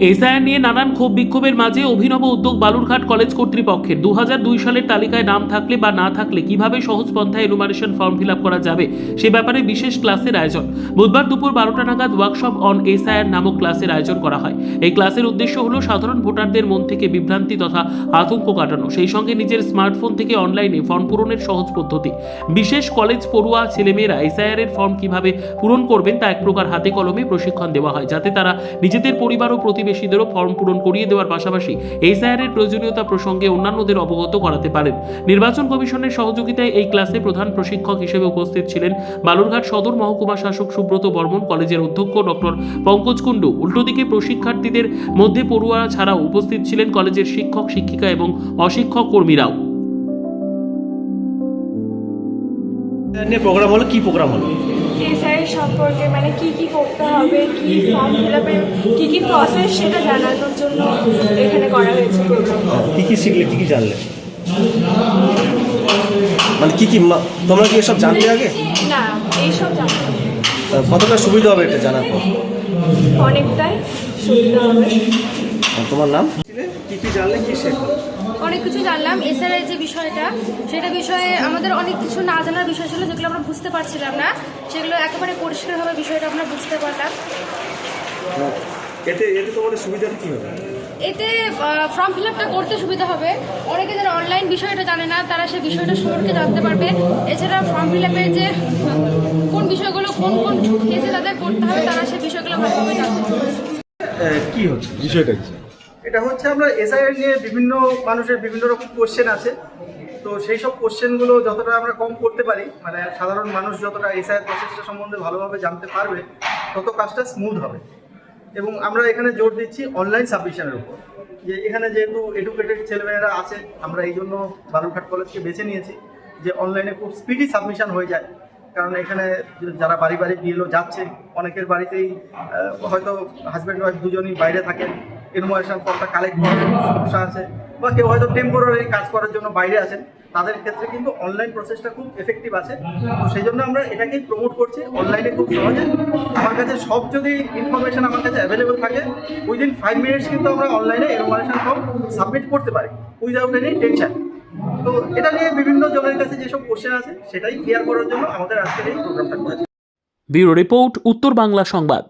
SIR নিয়ে নানান ক্ষোভ বিক্ষোভের মাঝে অভিনব উদ্যোগ বালুরঘাট কলেজ কর্তৃপক্ষের 2002 সালের তালিকায় নাম থাকলে বা না থাকলে কিভাবে সহজ পন্থায় এনুমারেশন ফর্ম ফিল করা যাবে সে ব্যাপারে বিশেষ ক্লাসের আয়োজন। বুধবার দুপুর 12টা নাগাদ ওয়ার্কশপ অন এসআইআর নামক ক্লাসের আয়োজন করা হয়। এই ক্লাসের উদ্দেশ্য হলো সাধারণ ভোটারদের মন থেকে বিভ্রান্তি তথা আতঙ্ক কাটানো, সেই সঙ্গে নিজের স্মার্টফোন থেকে অনলাইনে ফর্ম পূরণের সহজ পদ্ধতি। বিশেষ কলেজ পড়ুয়া ছেলেমেয়েরা এসআইআর এর ফর্ম কিভাবে পূরণ করবেন তা এক প্রকার হাতে কলমে প্রশিক্ষণ দেওয়া হয়, যাতে তারা নিজেদের পরিবার ও প্রতিবেশীদেরও ফর্ম পূরণ করিয়ে দেওয়ার পাশাপাশি এসআইআর এর প্রয়োজনীয়তা প্রসঙ্গে অন্যান্যদের অবগত করাতে পারেন। নির্বাচন কমিশনের সহযোগিতায় এই ক্লাসে প্রধান প্রশিক্ষক হিসেবে উপস্থিত ছিলেন বালুরঘাট সদর মহকুমা শাসক সুব্রত বর্মন, কলেজের অধ্যক্ষ ডক্টর পঙ্কজ কুণ্ডু। উল্টোদিকে প্রশিক্ষার্থীদের মধ্যে পড়ুয়া ছাড়াও উপস্থিত ছিলেন কলেজের শিক্ষক, শিক্ষিকা এবং অশিক্ষক কর্মীরাও। প্রোগ্রাম হলো, কি প্রোগ্রাম হলো? এসআইআর সম্পর্কে মানে কি কি করতে হবে, কি ফর্ম ফিল আপের কী কী প্রসেস সেটা জানানোর জন্য এখানে করা হয়েছে প্রোগ্রাম। কি কি শিখলে, কি কি জানলে? মানে কি কি তোমরা কি এসব জানতে আগে? না, এইসব জানতে হবে। কতটা সুবিধা হবে এটা জানার পর? অনেকটাই সুবিধা হবে। তোমার নাম? কি কি জানলে, কি শেখো? অনেক কিছু জানলাম। এসআইআর যে বিষয়টা, সেটা বিষয়ে আমাদের অনেক কিছু না জানার বিষয় ছিল, যেগুলো আমরা বুঝতে পারছিলাম না, সেগুলো একেবারে পরিষ্কারভাবে বিষয়টা আমরা বুঝতে পারলাম। এতে এতে তোমাদের সুবিধাটা কী হবে? এতে ফর্ম ফিল আপটা করতে সুবিধা হবে। অনেকে যারা অনলাইন বিষয়টা জানে না, তারা সেই বিষয়টা সম্পর্কে জানতে পারবে। এছাড়া ফর্ম ফিল আপের যে কোন বিষয়গুলো কোন কোন কেসে তাদের করতে হবে, তারা সেই বিষয়গুলো ভালোভাবে জানতে পারবে। কি হচ্ছে বিষয়টা? এটা হচ্ছে আমরা এসআইআর নিয়ে বিভিন্ন মানুষের বিভিন্ন রকম কোশ্চেন আছে, তো সেই সব কোশ্চেনগুলো যতটা আমরা কম করতে পারি, মানে সাধারণ মানুষ যতটা এসআইআর প্রসেসটা সম্বন্ধে ভালোভাবে জানতে পারবে, তত কাজটা স্মুথ হবে। এবং আমরা এখানে জোর দিচ্ছি অনলাইন সাবমিশনের উপর, যে এখানে যেহেতু এডুকেটেড ছেলেমেয়েরা আছে, আমরা এই জন্য বালুরঘাট কলেজকে বেছে নিয়েছি যে অনলাইনে খুব স্পিডি সাবমিশন হয়ে যায়। কারণ এখানে যারা বাড়ি বাড়ি বিএলও যাচ্ছে, অনেকের বাড়িতেই হয়তো হাজব্যান্ড ওয়াইফ দুজনই বাইরে থাকেন, এনুমারেশন ফর্মটা কালেক্ট করার সমস্যা আছে, বা কেউ হয়তো টেম্পোরারি কাজ করার জন্য বাইরে আছেন, তাদের ক্ষেত্রে কিন্তু অনলাইন প্রসেসটা খুব এফেক্টিভ আছে। তো সেই জন্য আমরা এটাকেই প্রমোট করছি অনলাইনে খুব সহজে। আমার কাছে সব যদি ইনফরমেশান আমার কাছে অ্যাভেলেবেল থাকে, উইদিন 5 মিনিটস কিন্তু আমরা অনলাইনে এনুমারেশন ফর্ম সাবমিট করতে পারি উইদাউট এনি টেনশন। তো এটা নিয়ে বিভিন্ন জনের কাছে যেসব কোশ্চেন আছে সেটাই ক্লিয়ার করার জন্য আমাদের আজকের এই প্রোগ্রামটা করেছি। ব্যুরো রিপোর্ট, উত্তর বাংলা সংবাদ।